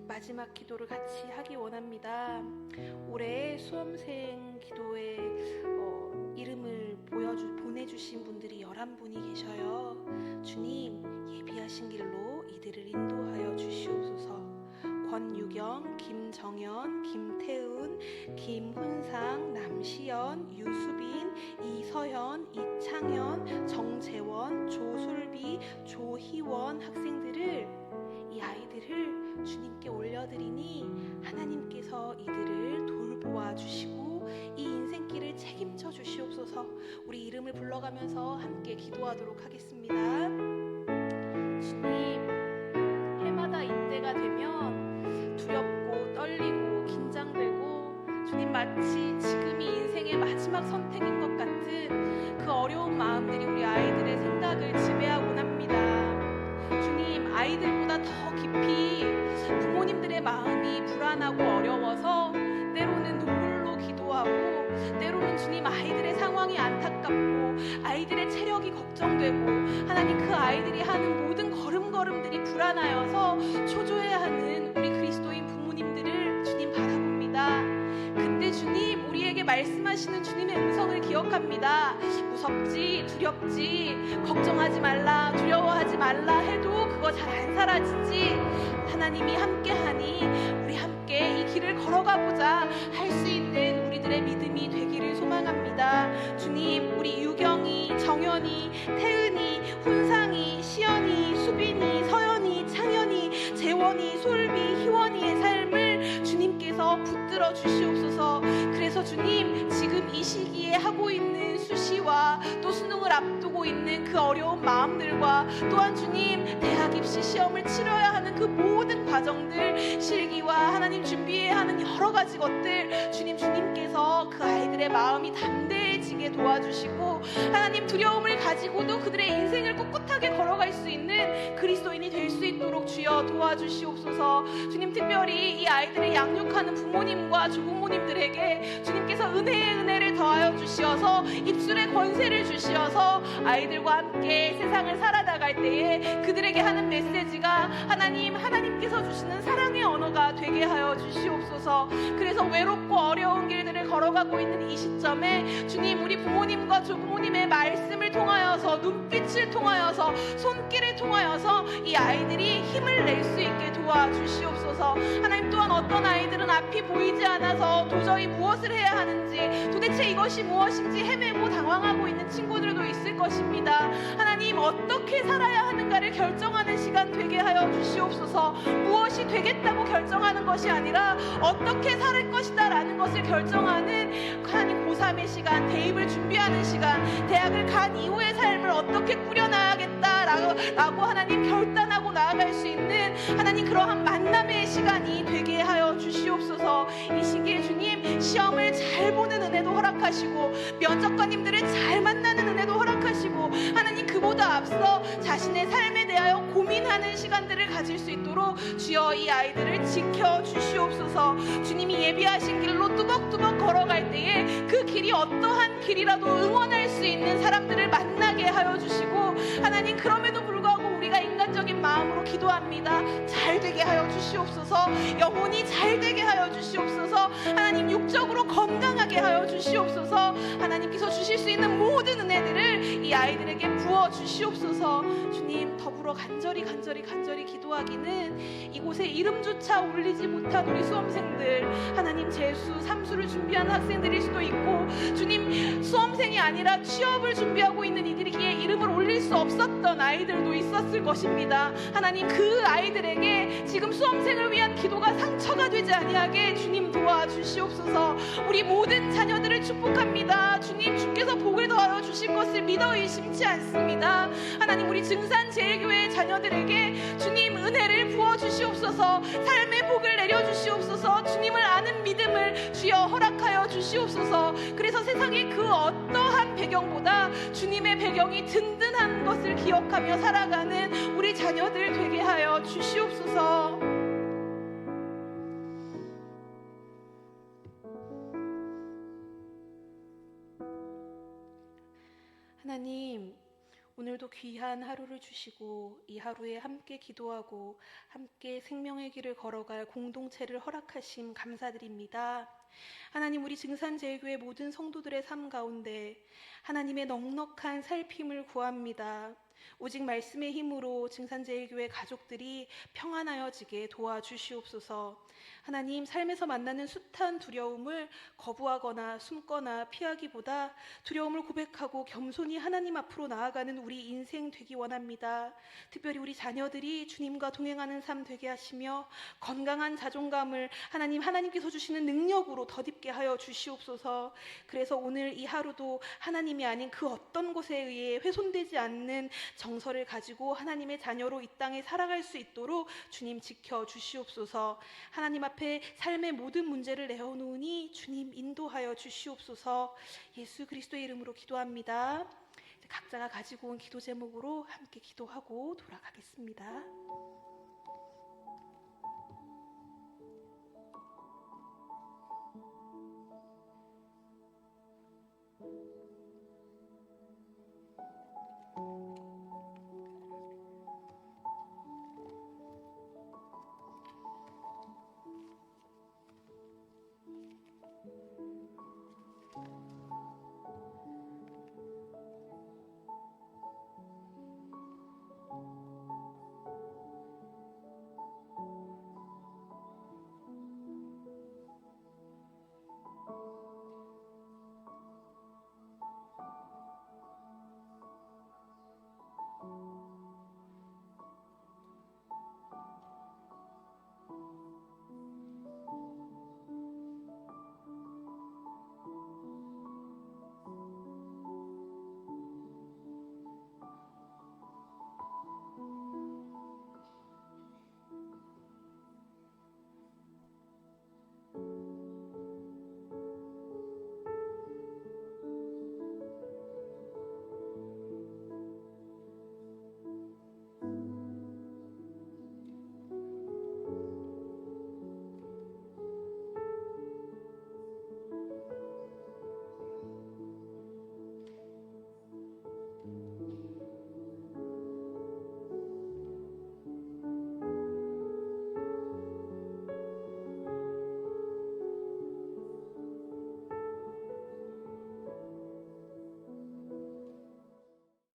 마지막 기도를 같이 하기 원합니다. 올해 수험생 기도에 이름을 보내주신 분들이 11분이 계셔요. 주님, 예비하신 길로 이들을 인도하여 주시옵소서. 권유경, 김정연, 김태은, 김훈상, 남시연, 유수빈, 이서현, 이창현, 정재원, 조술비, 조희원 학생들을, 이 아이들을 주님께 올려드리니 하나님께서 이들을 돌보아 주시고 이 인생길을 책임져 주시옵소서. 우리 이름을 불러가면서 함께 기도하도록 하겠습니다. 주님, 해마다 이때가 되면 두렵고 떨리고 긴장되고 주님 마치 지금이 인생의 마지막 선택인 것 같은 그 어려운 마음들이 우리 아이들의 생각을 지배하곤 합니다. 주님, 아이들보다 더 깊이 부모님들의 마음이 불안하고 어려워서 때로는 눈물로 기도하고 때로는 주님 아이들의 상황이 안타깝고 아이들의 체력이 걱정되고 하나님 그 아이들이 하는 모든 걸음걸음들이 불안하여서 초조해하는 우리 그리스도인 부모님들을 주님 바라봅니다. 그때 주님 우리에게 말씀하시는 주님의 음성을 기억합니다. 무섭지, 두렵지, 걱정하지 말라, 두려워하지 말라 해도 그거 잘 안 사라지지. 하나님이 함께하니 우리 함께 이 길을 걸어가보자 할 수 있는 우리들의 믿음이 되기를 소망합니다. 주님, 우리 유경이, 정연이, 태은이, 훈상이, 시연이, 수빈이, 서연이, 창현이, 재원이, 솔비, 희원이의 삶을 주님께서 붙들어 주시옵소서. 그래서 주님, 지금 이 시기에 하고 있는 수시와 또 수능을 앞두고 있는 그 어려운 마음들과 또한 주님 대학 입시 시험을 치러야 하는 그 모든 과정들, 실기와 하나님 준비해야 하는 여러 가지 것들 주님께서 그 아이들의 마음이 담대해지게 도와주시고 하나님 두려움을 가지고도 그들의 인생을 꿋꿋하게 걸어갈 수 있는 그리스도인이 될 수 있도록 주여 도와주시옵소서. 주님, 특별히 이 아이들을 양육하는 부모님과 조부모님들에게 주님께서 은혜의 은혜를 더하여 주시어서 입술의 권세를 주시어서 아이들과 함께 세상을 살아나갈 때에 그들에게 하는 메시지가 하나님께서 주시는 사랑의 언어가 되게 하여 주시옵소서. 그래서 외롭고 어려운 길들을 걸어가고 있는 이 시점에 주님, 우리 부모님과 조부모님의 말씀을 통하여서, 눈빛을 통하여서, 손길을 통하여서 이 아이들이 힘을 낼 수 있게 도와주시옵소서. 하나님, 또한 어떤 아이들은 앞이 보이지 않아서 도저히 무엇을 해야 하는지, 도대체 이것이 무엇인지 헤매고 당황하고 있는 친구들도 있을 것입니다. 하나님, 어떻게 살아야 하는가를 결정하는 시간 되게 하여 주시옵소서. 무엇이 되겠다고 결정하는 것이 아니라 어떻게 살 것이다 라는 것을 결정하는 하나님 고3의 시간, 대입을 준비하는 시간, 대학을 간 이후의 삶을 어떻게 꾸려나가겠다라고 하나님 결단하고 나아갈 수 있는 하나님 그러한 만남의 시간이 되게 하여 주시옵소서. 이 시기에 주님, 시험을 잘 보는 은혜도 허락하시고 면접관님들을 잘 만나는 은혜도 허락하시고 하나님, 그보다 앞서 자신의 삶에 대하여 고민하는 시간들을 가질 수 있도록 주여 이 아이들을 지켜주시옵소서. 주님이 예비하신 길로 뚜벅뚜벅 걸어갈 때에 그 길이 어떠한 길이라도 응원할 수 있는 사람들을 만나게 하여 주시고 하나님, 그럼에도 불구하고 우리가 인간적인 마음으로 기도합니다. 잘 되게 하여 주시옵소서. 영혼이 잘 되게 하여 주시옵소서. 하나님, 육적으로 건강하게 하여 주시옵소서. 하나님께서 주실 수 있는 모든 은혜들을 이 아이들에게 부어 주시옵소서. 주님, 더불어 간절히 기도하기는 이곳에 이름조차 올리지 못한 우리 수험생들, 하나님 재수, 삼수를 준비하는 학생들일 수도 있고 주님, 수험생이 아니라 취업을 준비하고 있는 이들에게 이름을 올릴 수 없었던 아이들도 있었을 것입니다. 하나님, 그 아이들에게 지금 수험생을 위한 기도가 상처가 되지 아니하게 주님 도와주시옵소서. 우리 모든 자녀들을 축복합니다. 주님, 주께서 복을 더하여 주실 것을 믿어 의심치 않습니다. 하나님, 우리 증산제일교회의 자녀들에게 주님 은혜를 부어주시옵소서. 삶의 복을 내려주시옵소서. 주님을 아는 믿음을 주여 허락하여 주시옵소서. 그래서 세상의 그 어떠한 배경보다 주님의 배경이 든든한 것을 기억하며 살아가는 우리 자녀들 되게 하여 주시옵소서. 하나님, 오늘도 귀한 하루를 주시고 이 하루에 함께 기도하고 함께 생명의 길을 걸어갈 공동체를 허락하심 감사드립니다. 하나님, 우리 증산제일교회 모든 성도들의 삶 가운데 하나님의 넉넉한 살핌을 구합니다. 오직 말씀의 힘으로 증산제일교회 가족들이 평안하여지게 도와주시옵소서. 하나님, 삶에서 만나는 숱한 두려움을 거부하거나 숨거나 피하기보다 두려움을 고백하고 겸손히 하나님 앞으로 나아가는 우리 인생 되기 원합니다. 특별히 우리 자녀들이 주님과 동행하는 삶 되게 하시며 건강한 자존감을 하나님께서 주시는 능력으로 덧입게 하여 주시옵소서. 그래서 오늘 이 하루도 하나님이 아닌 그 어떤 것에 의해 훼손되지 않는 정서를 가지고 하나님의 자녀로 이 땅에 살아갈 수 있도록 주님 지켜주시옵소서. 하나님 앞에 삶의 모든 문제를 내어놓으니 주님 인도하여 주시옵소서. 예수 그리스도의 이름으로 기도합니다. 각자가 가지고 온 기도 제목으로 함께 기도하고 돌아가겠습니다.